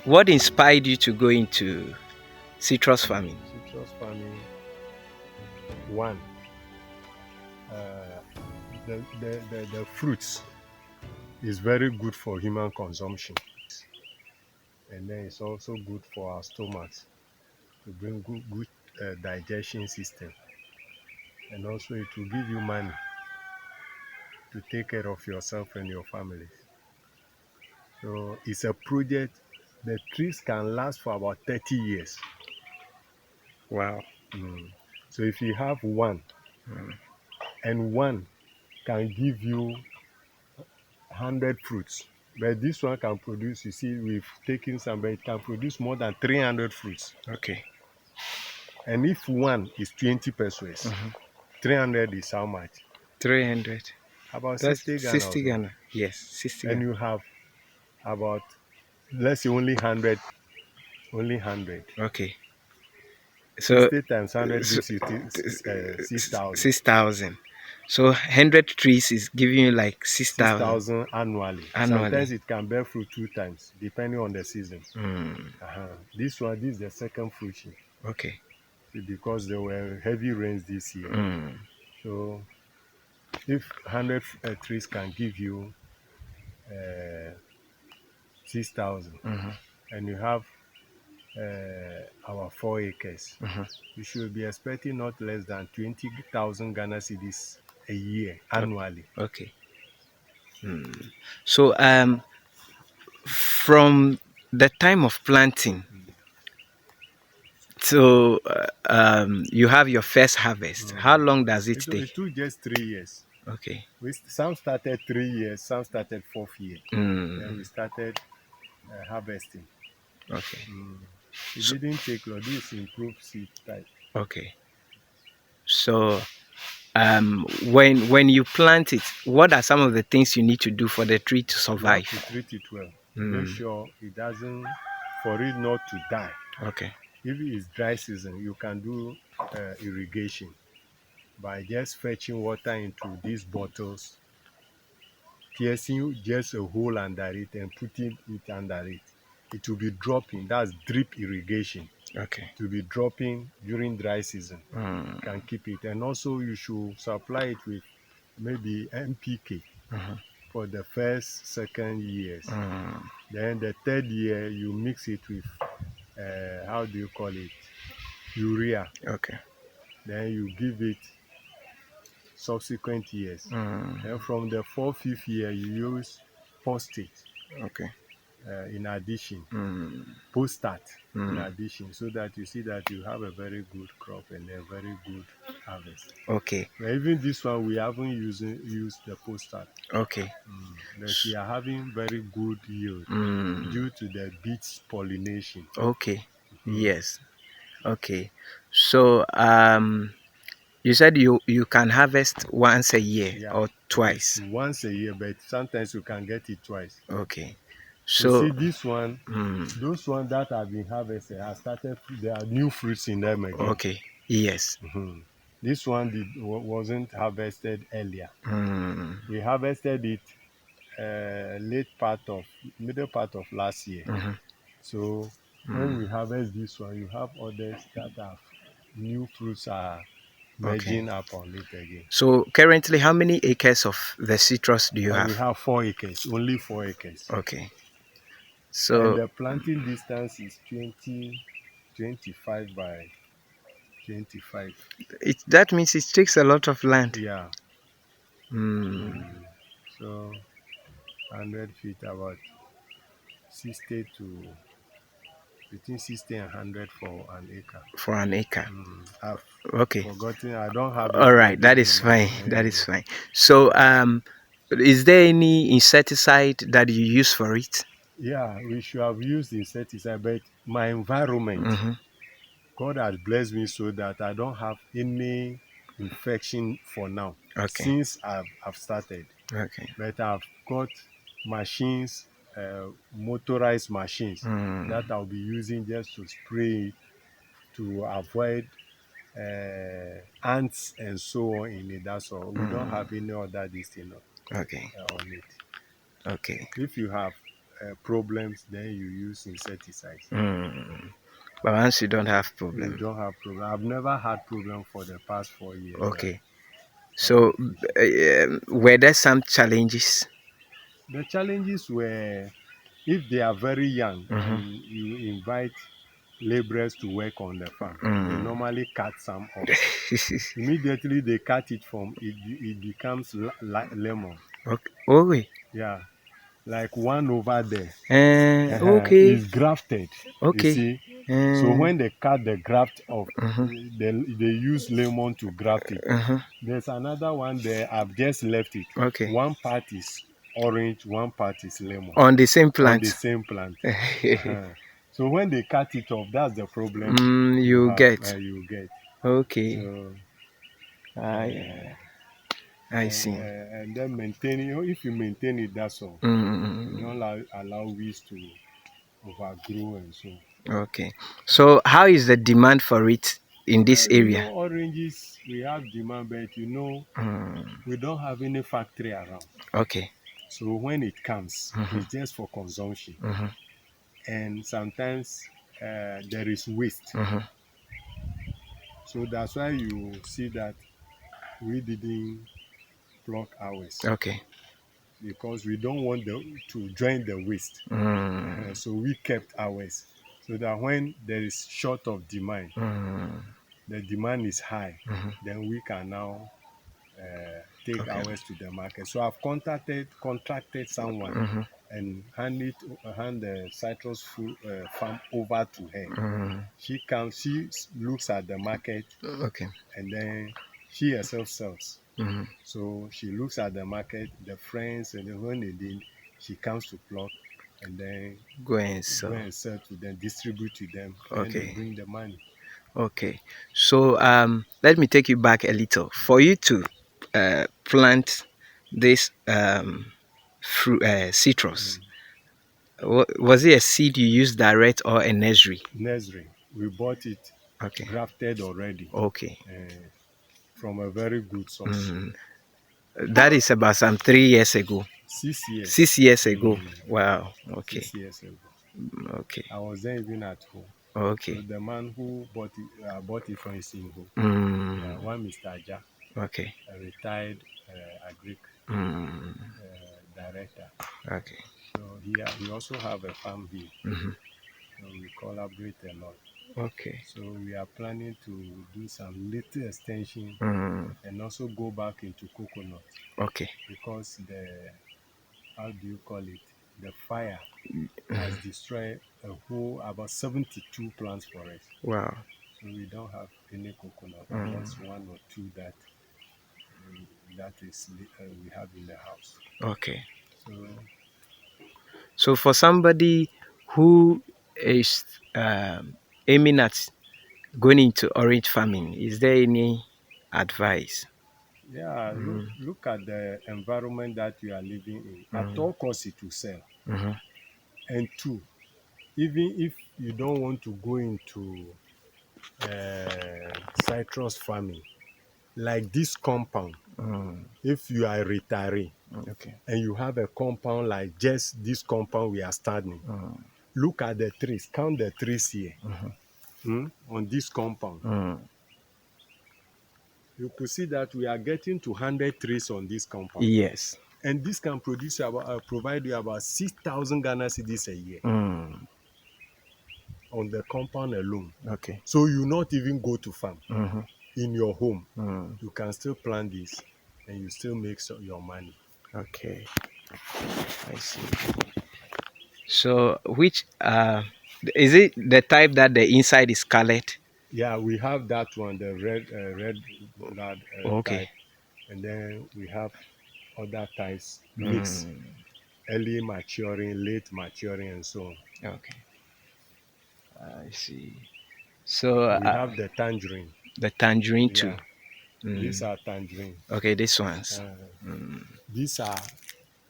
What inspired you to go into citrus farming? Citrus farming, one, uh, the fruits is very good for human consumption, and then it's also good for our stomachs to bring good digestion system, and also it will give you money to take care of yourself and your family. So it's a project. The trees can last for about 30 years. Wow. Mm. So if you have one, and one can give you 100 fruits, but this one can produce, you see, we've taken some, but it can produce more than 300 fruits. Okay. And if one is 20 pesos, 300 is how much? 300. About That's 60 Ghana 60 also. Ghana. Yes, 60 And Ghana. you have about, let's say, only 100, only 100. Okay. So, 60 times 100 so gives you 6,000. 6,000. So 100 trees is giving you like 6,000 6,000 annually. Sometimes annually. it can bear fruit two times, depending on the season. Mm, This one, this is the second fruition okay. because there were heavy rains this year. Mm, So if 100 trees can give you uh, 6,000, mhm, and you have our 4 acres, mhm. you should be expecting not less than 20,000 Ghana cedis a year annually. Okay. Mm. So from the time of planting to you have your first harvest, how long does it take? It took just 3 years. Okay. Some started 3 years, some started fourth year. Then Mm, we started harvesting. okay. It So, didn't take long. This improved seed type. okay. So when you plant it, what are some of the things you need to do for the tree to You have survive? to treat it well. Make Mm, sure it doesn't, for it not to die. okay. If it is dry season, you can do irrigation by just fetching water into these bottles, piercing just a hole under it and putting it under it. It will be dropping. That's drip irrigation. Okay. To be dropping during dry season. Mm, Can keep it. And also you should supply it with maybe NPK mhm, for the first, second years. mm, Then the third year you mix it with how do you call it? Urea. okay. Then you give it subsequent years. Mm, Then from the fourth, fifth year you use phosphate okay. in addition. Mm, Post start in mm, addition, so that you see that you have a very good crop and a very good harvest. okay. But even this one, we haven't used the post start. Okay. But we are having very good yield Mm, due to the bees pollination. okay. Yes. Okay. So you said you can harvest once a year Yeah, or it's twice. once a year, but sometimes you can get it twice. Okay. You So see, this one, mm, those ones that have been harvested have started. There are new fruits in them again. okay. Yes. This one wasn't harvested earlier. Mm, We harvested it middle part of last year. mhm, So when we mm, harvest this one, you have others that have new fruits are okay. merging up on it again. So currently, how many acres of the citrus do you We have? have 4 acres, only 4 acres. Okay. And So the planting distance is 25 by 25. that means it takes a lot of land. Yeah. Mm, So 100 feet, about 60 to between 60 and 100 for an acre. for an acre. I've Okay. forgotten. I don't have it All right. That ready in is my fine. That head. is fine. So is there any insecticide that you use for it? Yeah, we should have used insecticide, but my environment, Mm-hmm. God has blessed me so that I don't have any infection for now Okay. since I've started. Okay. But I've got machines, motorized machines Mm, that I'll be using just to spray to avoid ants and so on in it. That's all. We don't mm, have any other this thing okay. on it. Okay. If you have problems, then you use insecticides. Mm. But once you don't have You problem. don't have problem. I've never had problem for the past 4 years that Okay. I was So fishing. were there some challenges? The challenges were if they are very young Mm-hmm. and you invite laborers to work on the farm, they Mm. normally cut some off. Immediately they cut it from it becomes lemon. Okay. Oh, wait. Yeah, like one over there Okay. is grafted. You Okay. see, so Uh, when they cut the graft off, uh-huh. they use lemon to graft it. Uh-huh. There's another one there. I've just left it. Okay. One part is orange, one part is lemon On the same on the plant. same plant. So when they cut it off, that's the problem you You have. get. You get. Okay. So Yeah. I and see. and then maintaining. If you maintain it, that's all. You Mm. don't allow weeds to overgrow and so. Okay. So how is the demand for it in this Well, area? oranges we have demand, but Mm. we don't have any factory around. Okay. So when it comes, Mm-hmm. it's just for consumption, Mm-hmm. and sometimes there is waste. Mm-hmm. So that's why you see that we didn't pluck ours Okay. because we don't want to join the waste. Mm. So we kept ours so that when there is short of demand, Mm. the demand is high, Mm-hmm. then we can now take Okay. ours to the market. So I've contracted someone Mm-hmm. and hand the citrus farm over to her. Mm. She comes, she looks at the market, Okay. and then she herself sells. Mm-hmm. So she looks at the market, the friends, and then when they did, she comes to pluck and then Go and go sell. and sell to them, distribute to them. Then they Okay. bring the money. Okay. So let me take you back a little. For you to plant this fruit citrus, Mm. was it a seed you used direct or a nursery? Nursery, we bought it Okay. grafted already Okay. from a very good source. Mm. That is about some 3 years ago. 6 years. 6 years ago. Mm. Wow. Okay. 6 years ago. Okay. I was then even at home. So Okay. the man who bought it from Isinho, yeah, Mm. one Mr. Aja, Okay. a retired agric Mm. director. Okay. So he also have a farm here. Mm-hmm. So we collaborate a lot. Okay. So we are planning to do some little extension Mm. and also go back into coconut Okay. because the how do you call it? The fire has destroyed a whole about 72 plants for us. Wow. So we don't have any coconut Mm. unless one or two that is we have in the house. Okay. So So for somebody who is aiming at going into orange farming, is there any advice? yeah, Mm. look at the environment that you are living in. At Mm. all costs, it will sell. Mm-hmm. And two, even if you don't want to go into citrus farming, like this compound, Mm. if you are a retiree Okay. and you have a compound like just this compound we are standing, Mm. look at the trees, count the trees here Mm-hmm. on this compound. Mm. You could see that we are getting to 100 trees on this compound. Yes. And this can provide you about 6,000 Ghana cedis a year Mm. on the compound alone. Okay. So you not even go to farm. Mm-hmm. In your home, Mm. you can still plant this and you still make your money. Okay. I see. So which is it the type that the inside is colored? Yeah, we have that one, the red blood Okay. type, and then we have other types mix, Mm. early maturing, late maturing, and so on. Okay. I see. So We have the tangerine. the tangerine too. Yeah, these Mm. are tangerine. Okay, these ones. Uh, Mm. these are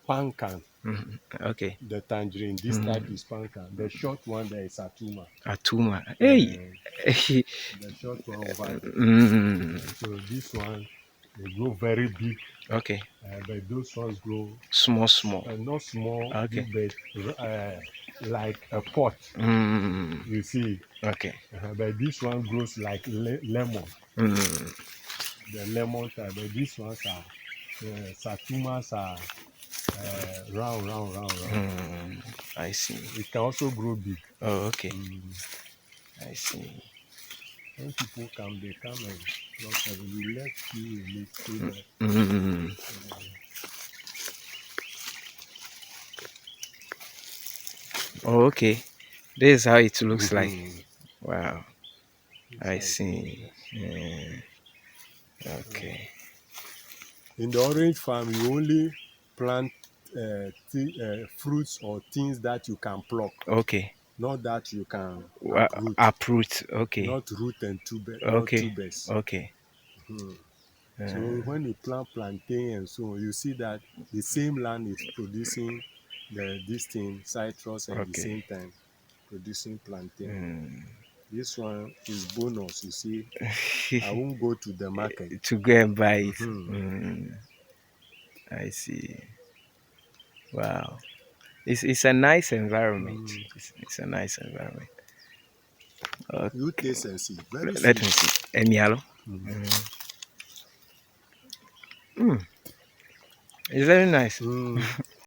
pancan. Mhm. Okay. The tangerine. This type Mm. is pancan. The short one there is atuma. Atuma. Hey. Uh, the short one over there. Mm. So this one. They grow very big, Okay. but those ones grow Small, small. not small, Okay. big, but like a pot. Mm. You see, Okay. but this one grows like lemon, Mm. the lemon type. But these ones are the satumas are round, round, round, round. Mm. I see. It can also grow big. Oh, okay. Mm. I see. When people come, they come and not having. We left you in it so that Mm. Oh, okay. This is how it looks like. mhm, Wow. that's I how it looks see. like. Yeah. Okay. In the orange farm, you only plant fruits or things that you can pluck, Okay. not that you can uproot, Uproot. Okay. not root and not Okay. tubers. Okay. Mhm. So Uh, when you plant plantain and so on, you see that the same land is producing this thing, citrus, and the okay. same time producing plantain. Mm. This one is bonus. You see, I won't go to the market. To go and buy it. Mhm. Mm. I see. Wow. It's a nice environment. Mm. It's a nice environment. You taste and see. Very Let me sweet. see. Emialo. Mm. Mm. Mm. It's very nice. Mm.